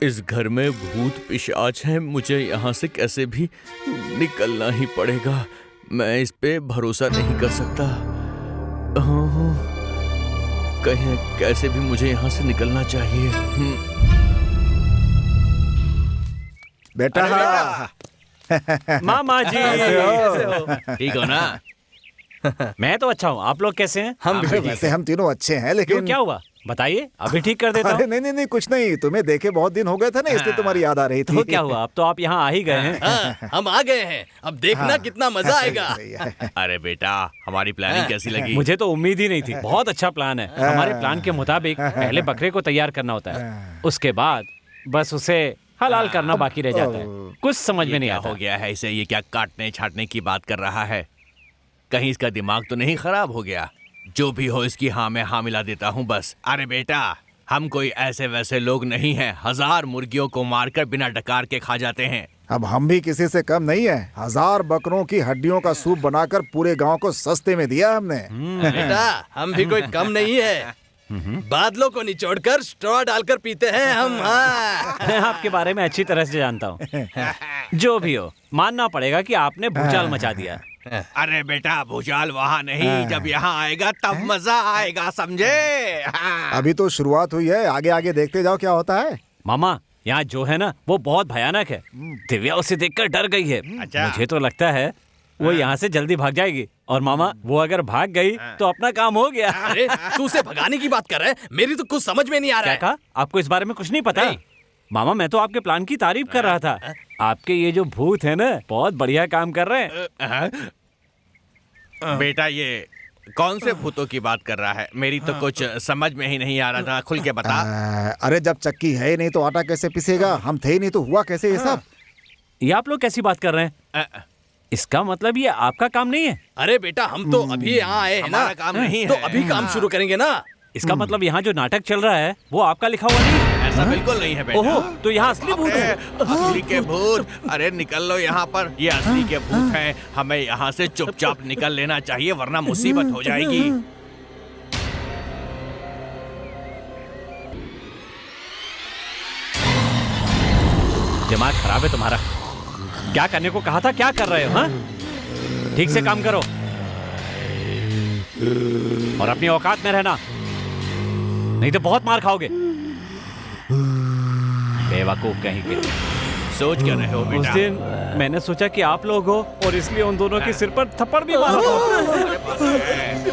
इस घर में भूत पिशाच हैं, मुझे यहाँ से कैसे भी निकलना ही पड़ेगा। मैं इस पे भरोसा नहीं कर सकता। कहीं कैसे भी मुझे यहाँ से निकलना चाहिए। बेटा मामा जी कैसे हो? ठीक हो ना? मैं तो अच्छा हूँ, आप लोग कैसे हैं? हम भी वैसे हम तीनों अच्छे हैं, क्यों, लेकिन क्या हुआ बताइए, अभी ठीक कर देता अरे हूँ। नहीं, कुछ नहीं। तुम्हें देखे बहुत दिन हो गए थे ना, इसलिए तुम्हारी याद आ रही थी। तो क्या हुआ, अब तो आप यहाँ आ ही गए हैं। हाँ, हम आ गए हैं, अब देखना कितना मजा आएगा। सही है। अरे बेटा, हमारी प्लानिंग कैसी लगी? मुझे तो उम्मीद ही नहीं थी। बहुत अच्छा प्लान है। हमारे प्लान के मुताबिक पहले बकरे को तैयार करना होता है, उसके बाद बस उसे हलाल करना बाकी रह जाता है। कुछ समझ में नहीं आता। हो गया है इसे? ये क्या काटने छाटने की बात कर रहा है? कहीं इसका दिमाग तो नहीं खराब हो गया? जो भी हो, इसकी हाँ में हाँ मिला देता हूँ बस। अरे बेटा, हम कोई ऐसे वैसे लोग नहीं हैं। 1000 मुर्गियों को मारकर बिना डकार के खा जाते हैं। अब हम भी किसी से कम नहीं है। 1000 बकरों की हड्डियों का सूप बनाकर पूरे गांव को सस्ते में दिया हमने। बेटा, हम भी कोई कम नहीं है। बादलों को निचोड़कर स्ट्रॉ डालकर पीते हैं हम। हाँ। मैं आपके बारे में अच्छी तरह से जानता हूँ। जो भी हो, मानना पड़ेगा कि आपने भूचाल मचा दिया। अरे बेटा, भूचाल वहाँ नहीं, जब यहाँ आएगा तब मजा आएगा, समझे? अभी तो शुरुआत हुई है, आगे आगे देखते जाओ क्या होता है। मामा, यहाँ जो है ना वो बहुत भयानक है। दिव्या उसे देखकर डर गई है। अच्छा। मुझे तो लगता है वो यहाँ से जल्दी भाग जाएगी। और मामा, वो अगर भाग गई तो अपना काम हो गया। अरे तू उसे भगाने की बात कर रहा है, मेरी तो कुछ समझ में नहीं आ रहा क्या है। कहा? आपको इस बारे में कुछ नहीं पता? नहीं। मामा, मैं तो आपके प्लान की तारीफ कर रहा था। आपके ये जो भूत है ना, बहुत बढ़िया काम कर रहे हैं। बेटा, ये कौन से भूतों की बात कर रहा है? मेरी तो कुछ समझ में ही नहीं आ रहा था, खुल के बता। अरे जब चक्की है ही नहीं तो आटा कैसे पिसेगा? हम थे ही नहीं तो हुआ कैसे ये सब? ये आप लोग कैसी बात कर रहे हैं? इसका मतलब ये आपका काम नहीं है? अरे बेटा, हम तो अभी यहाँ आए हैं ना, हमारा काम नहीं तो है। अभी काम शुरू करेंगे ना। इसका मतलब यहाँ जो नाटक चल रहा है वो आपका लिखा हुआ नहीं है? ऐसा बिल्कुल नहीं है बेटा। ओहो, तो यहाँ असली भूत है। असली के भूत? अरे निकल लो यहाँ पर, ये असली के भूत हैं। हमें यहाँ से चुपचाप निकल लेना चाहिए, वरना मुसीबत हो जाएगी। दिमाग खराब है तुम्हारा। क्या करने को कहा था, क्या कर रहे हो? हाँ, ठीक से काम करो और अपनी औकात में रहना, नहीं तो बहुत मार खाओगे। बेवकूफ कहीं के। सोच क्या रहे हो उस बेटा? दिन मैंने सोचा कि आप लोग हो और इसलिए उन दोनों के सिर पर थप्पड़ भी मारा था।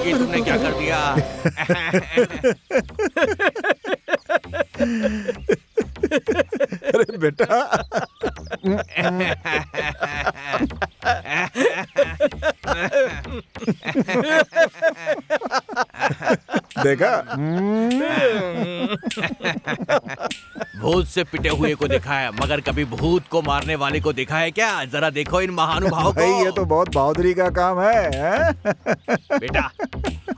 ये तुमने क्या कर दिया? अरे बेटा देखा? भूत से पिटे हुए को देखा है, मगर कभी भूत को मारने वाले को देखा है क्या? जरा देखो इन महानुभावों को। भाई ये तो बहुत बहादुरी का काम है। बेटा,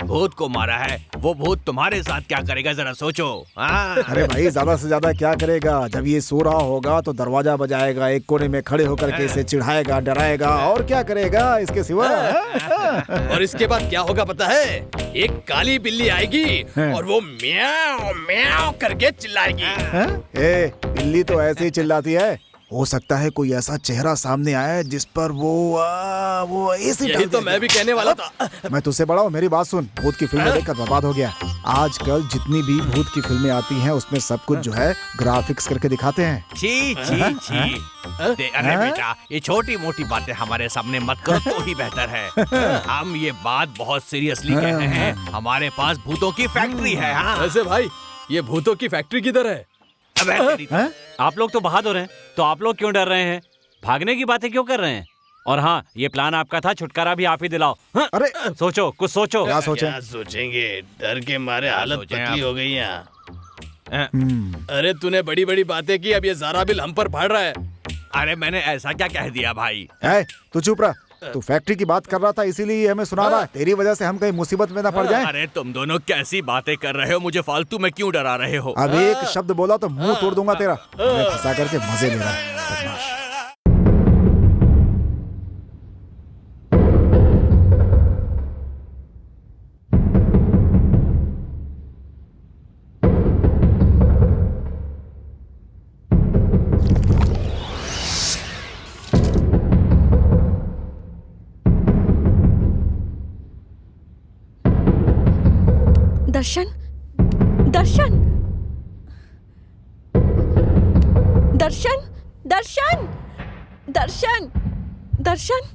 भूत को मारा है, वो भूत तुम्हारे साथ क्या करेगा जरा सोचो। हाँ? अरे भाई, ज्यादा से ज्यादा क्या करेगा? जब ये सो रहा होगा तो दरवाजा बजाएगा, एक कोने में खड़े होकर के इसे चिढ़ाएगा, डराएगा, और क्या करेगा इसके सिवा? और इसके बाद क्या होगा पता है? एक काली बिल्ली आएगी और वो म्याऊं म्याऊं करके चिल्लाएगी। ए, बिल्ली तो ऐसे ही चिल्लाती है। हो सकता है कोई ऐसा चेहरा सामने आए जिस पर वो ऐसे यही तो मैं भी कहने वाला था। मैं तुझसे बड़ा हूँ, मेरी बात सुन। भूत की फिल्में देखकर बर्बाद हो गया। आजकल जितनी भी भूत की फिल्में आती हैं उसमें सब कुछ जो है ग्राफिक्स करके दिखाते हैं। छी छी छी। अरे बेटा, ये छोटी मोटी बातें हमारे सामने मत करो तो ही बेहतर है। हम ये बात बहुत सीरियसली कह रहे हैं। हमारे पास भूतों की फैक्ट्री है। हाँ? वैसे भाई, ये भूतों की फैक्ट्री किधर है? अबे तेरी- आप लोग तो बहादुर हैं, तो आप लोग क्यों डर रहे हैं? भागने की बातें क्यों कर रहे हैं? और हाँ, ये प्लान आपका था, छुटकारा भी आप ही दिलाओ। हाँ? अरे सोचो, कुछ सोचो। क्या सोचे? क्या सोचेंगे? डर के मारे हालत सोचें पतली आप? हो गई यहाँ। अरे तूने बड़ी बड़ी बातें की, अब ये ज़ारा बिल हम पर फाड़ रहा है। अरे मैंने ऐसा क्या कह दिया भाई? तू चुप रहा। तू फैक्ट्री की बात कर रहा था, इसीलिए ये हमें सुना रहा है। तेरी वजह से हम कहीं मुसीबत में ना पड़ जाएं। अरे तुम दोनों कैसी बातें कर रहे हो? मुझे फालतू में क्यों डरा रहे हो? अब एक शब्द बोला तो मुंह तोड़ दूंगा तेरा। मैं फंसा करके मजे ले रहा है, बदमाश। दर्शन, दर्शन, दर्शन, दर्शन।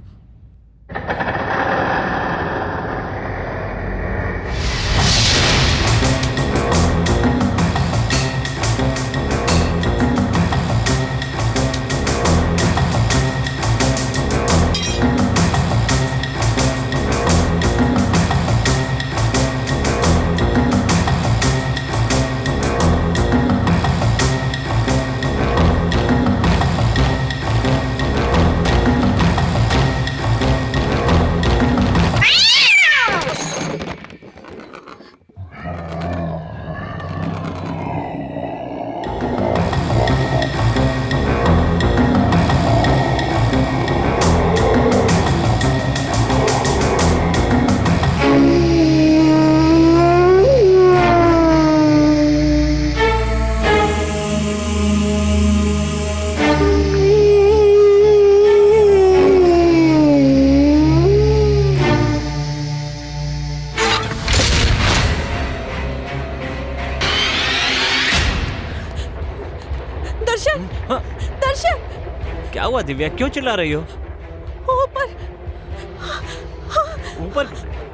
दर्शन, दर्शन, क्या हुआ दिव्या, क्यों चिल्ला रही हो? ऊपर, ऊपर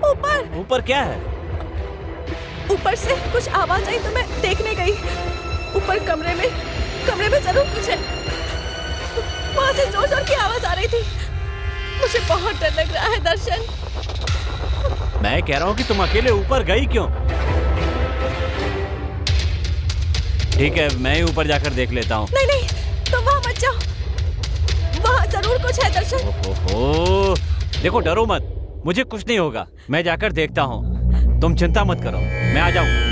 ऊपर, ऊपर क्या है? ऊपर से कुछ आवाज आई तो मैं देखने गई। ऊपर कमरे में जरूर कुछ है। वहां से जोर जोर की आवाज आ रही थी। मुझे बहुत डर लग रहा है दर्शन। मैं कह रहा हूँ कि तुम अकेले ऊपर गई क्यों? ठीक है, मैं ही ऊपर जाकर देख लेता हूँ। नहीं नहीं, तुम वहां मत जाओ। वहां जरूर कुछ है दर्शन। ओहो, देखो डरो मत, मुझे कुछ नहीं होगा। मैं जाकर देखता हूँ, तुम चिंता मत करो, मैं आ जाऊँ।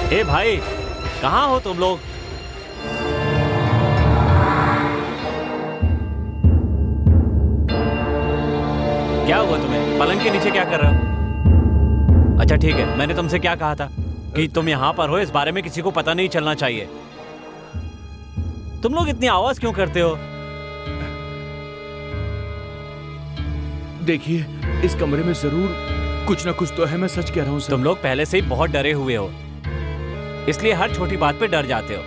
ए भाई, कहाँ हो तुम लोग? क्या हुआ तुम्हें? पलंग के नीचे क्या कर रहे हो? अच्छा ठीक है, मैंने तुमसे क्या कहा था कि तुम यहाँ पर हो, इस बारे में किसी को पता नहीं चलना चाहिए। तुम लोग इतनी आवाज क्यों करते हो? देखिए, इस कमरे में जरूर कुछ ना कुछ तो है, मैं सच कह रहा हूँ सर। तुम लोग पहले से ही बहुत डरे हुए हो, इसलिए हर छोटी बात पे डर जाते हो।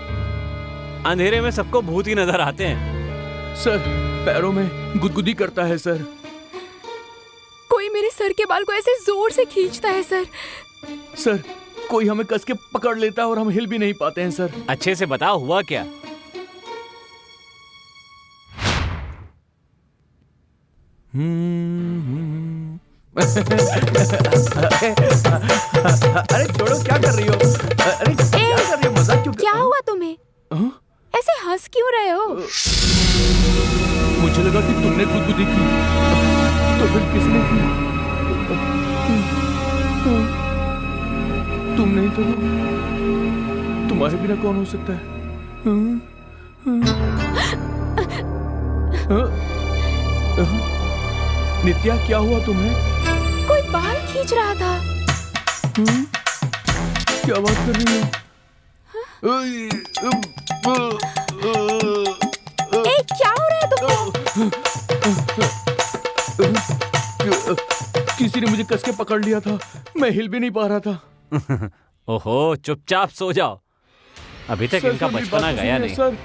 अंधेरे में सबको भूत ही नजर आते हैं। सर, पैरों में गुदगुदी करता है सर। कोई मेरे सर के बाल को ऐसे जोर से खींचता है सर। सर, कोई हमें कस के पकड़ लेता है और हम हिल भी नहीं पाते हैं सर। अच्छे से बताओ, हुआ क्या? अरे छोड़ो, क्या कर रही हो? अरे क्या कर रही हो? मजाक क्यों क्या हुआ तुम्हें? ऐसे हंस क्यों रहे हो? मुझे लगा कि तुमने गुदगुदी की, तो फिर किसने की? तुम नहीं तो तुम्हारे बिना कौन हो सकता है? नित्या, क्या हुआ तुम्हें? कोई बाल खींच रहा था। क्या बात कर रही हो? ए, क्या हो रहा है तुमको? किसी ने मुझे कस के पकड़ लिया था, मैं हिल भी नहीं पा रहा था। ओहो, चुपचाप सो जाओ, अभी तक सर, इनका सर, मेरी बचपना बात तो गया सुनिए, नहीं। सर।